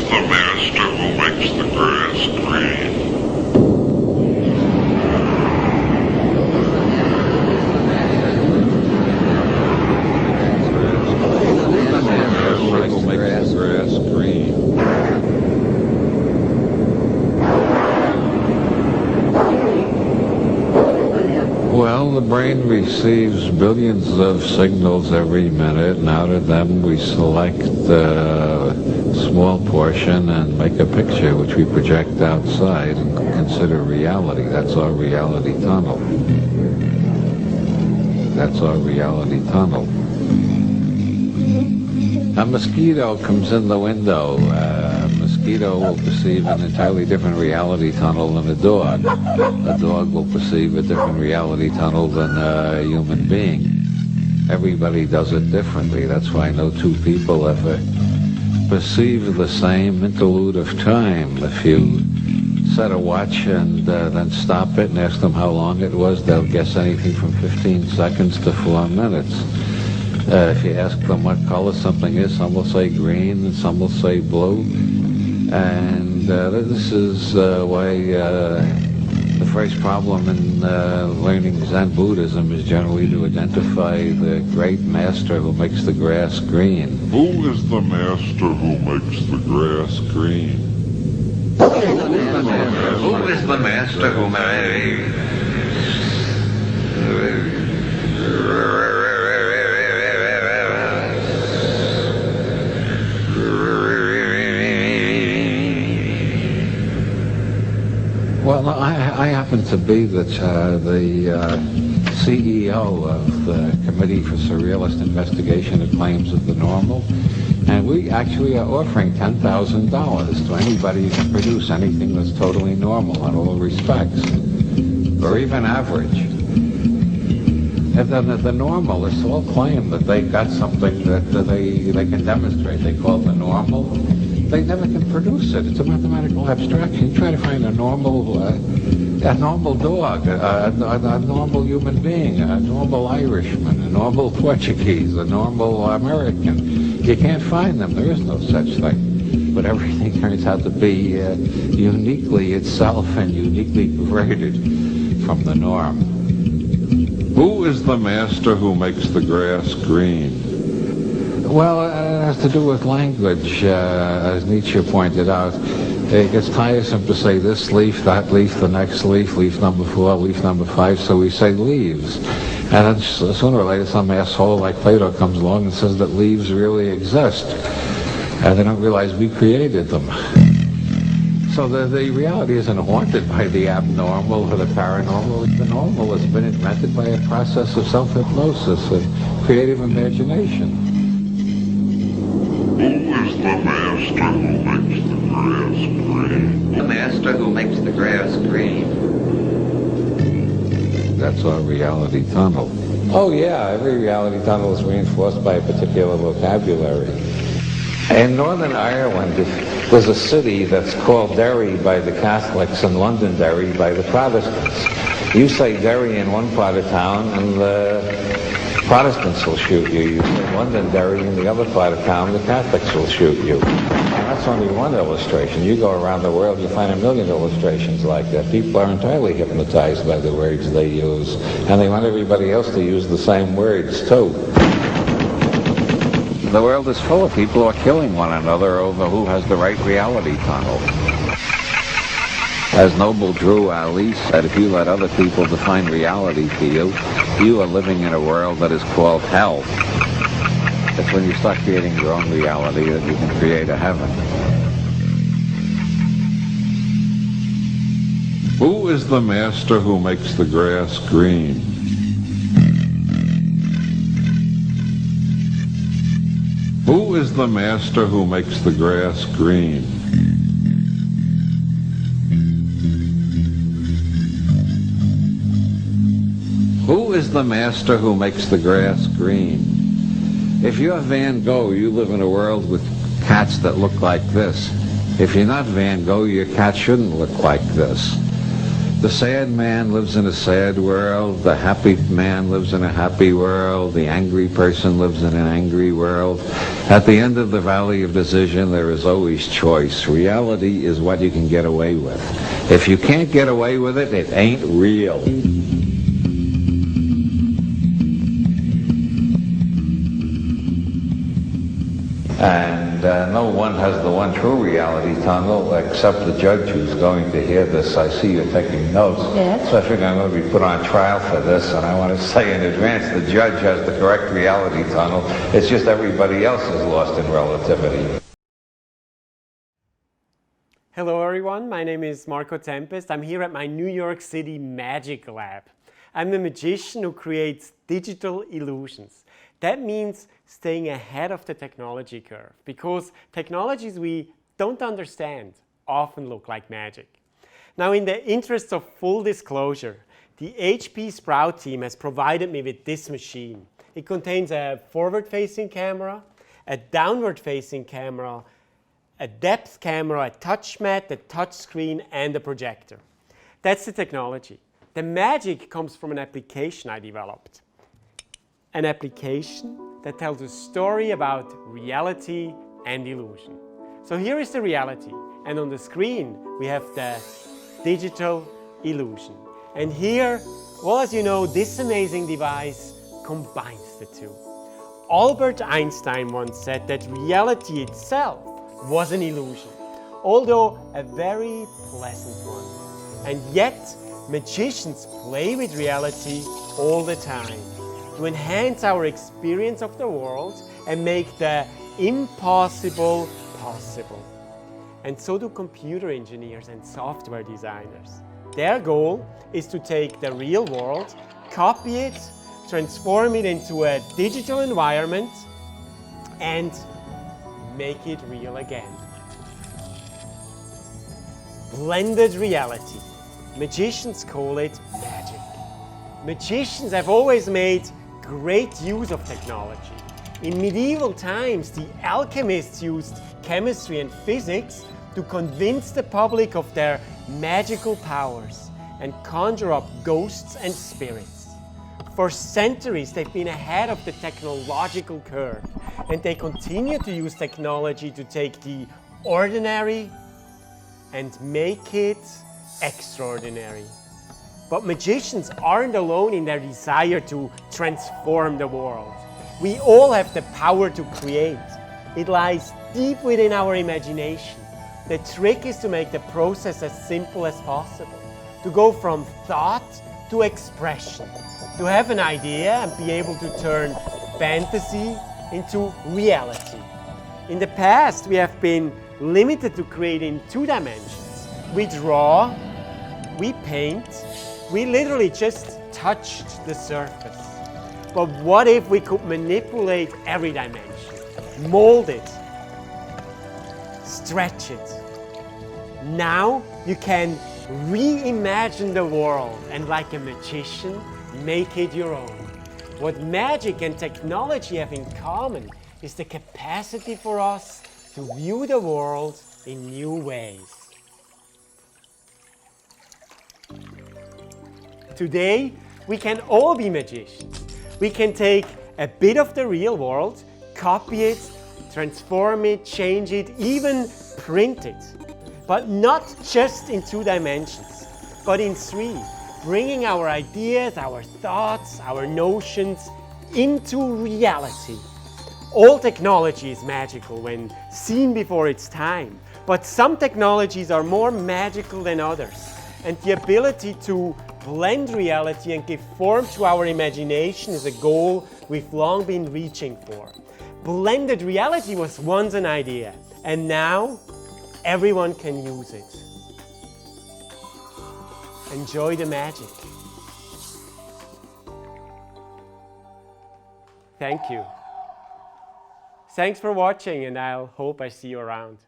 the master who makes the grass green? Who makes the grass green? Well, the brain receives billions of signals every minute, and out of them we select a small portion and make a picture which we project outside and consider reality. That's our reality tunnel. That's our reality tunnel. A mosquito comes in the window. A mosquito will perceive an entirely different reality tunnel than a dog. A dog will perceive a different reality tunnel than a human being. Everybody does it differently. That's why no two people ever perceive the same interlude of time. If you set a watch and then stop it and ask them how long it was, they'll guess anything from 15 seconds to 4 minutes. If you ask them what color something is, some will say green and some will say blue. And this is why the first problem in learning Zen Buddhism is generally to identify the great master who makes the grass green. Who is the master who makes the grass green? Who is the master who makes... Well, I happen to be the CEO of the Committee for Surrealist Investigation of Claims of the Normal, and we actually are offering $10,000 to anybody who can produce anything that's totally normal in all respects, or even average. And then the normalists all claim that they got something that they can demonstrate. They call it the normal. They never can produce it. It's a mathematical abstraction. You try to find a normal dog, a normal human being, a normal Irishman, a normal Portuguese, a normal American. You can't find them. There is no such thing. But everything turns out to be uniquely itself and uniquely perverted from the norm. Who is the master who makes the grass green? Well, it has to do with language, as Nietzsche pointed out. It gets tiresome to say this leaf, that leaf, the next leaf, leaf number 4, leaf number 5, so we say leaves. And then sooner or later some asshole like Plato comes along and says that leaves really exist. And they don't realize we created them. So the reality isn't haunted by the abnormal or the paranormal. The normal has been invented by a process of self-hypnosis, of creative imagination. Who is the master who makes the grass green? The master who makes the grass green. That's our reality tunnel. Oh yeah, every reality tunnel is reinforced by a particular vocabulary. In Northern Ireland, there's a city that's called Derry by the Catholics and Londonderry by the Protestants. You say Derry in one part of town and the Protestants will shoot you. You say Londonderry in the other part of town, the Catholics will shoot you. And that's only one illustration. You go around the world, you find a million illustrations like that. People are entirely hypnotized by the words they use, and they want everybody else to use the same words too. The world is full of people who are killing one another over who has the right reality tunnel. As Noble Drew Ali said, if you let other people define reality for you, you are living in a world that is called hell. It's when you start creating your own reality that you can create a heaven. Who is the master who makes the grass green? Who is the master who makes the grass green? Who is the master who makes the grass green? If you're Van Gogh, you live in a world with cats that look like this. If you're not Van Gogh, your cat shouldn't look like this. The sad man lives in a sad world. The happy man lives in a happy world. The angry person lives in an angry world. At the end of the valley of decision, there is always choice. Reality is what you can get away with. If you can't get away with it, it ain't real. And no one has the one true reality tunnel except the judge who's going to hear this. I see you're taking notes. Yes. So I think I'm going to be put on trial for this, and I want to say in advance the judge has the correct reality tunnel. It's just everybody else is lost in relativity. Hello everyone, my name is Marco Tempest. I'm here at my New York City Magic Lab. I'm a magician who creates digital illusions. That means staying ahead of the technology curve, because technologies we don't understand often look like magic. Now, in the interest of full disclosure, the HP Sprout team has provided me with this machine. It contains a forward-facing camera, a downward-facing camera, a depth camera, a touch mat, a touch screen, and a projector. That's the technology. The magic comes from an application I developed. An application that tells a story about reality and illusion. So here is the reality, and on the screen we have the digital illusion. And here, well, as you know, this amazing device combines the two. Albert Einstein once said that reality itself was an illusion, although a very pleasant one. And yet, magicians play with reality all the time to enhance our experience of the world and make the impossible possible. And so do computer engineers and software designers. Their goal is to take the real world, copy it, transform it into a digital environment, and make it real again. Blended reality. Magicians call it magic. Magicians have always made great use of technology. In medieval times, the alchemists used chemistry and physics to convince the public of their magical powers and conjure up ghosts and spirits. For centuries, they've been ahead of the technological curve, and they continue to use technology to take the ordinary and make it extraordinary. But magicians aren't alone in their desire to transform the world. We all have the power to create. It lies deep within our imagination. The trick is to make the process as simple as possible, to go from thought to expression, to have an idea and be able to turn fantasy into reality. In the past, we have been limited to create in 2 dimensions. We draw, we paint, we literally just touched the surface. But what if we could manipulate every dimension, mold it, stretch it? Now you can reimagine the world and, like a magician, make it your own. What magic and technology have in common is the capacity for us to view the world in new ways. Today, we can all be magicians. We can take a bit of the real world, copy it, transform it, change it, even print it. But not just in 2 dimensions, but in 3, bringing our ideas, our thoughts, our notions into reality. All technology is magical when seen before its time, but some technologies are more magical than others. And the ability to blend reality and give form to our imagination is a goal we've long been reaching for. Blended reality was once an idea, and now everyone can use it. Enjoy the magic. Thank you. Thanks for watching, and I hope I see you around.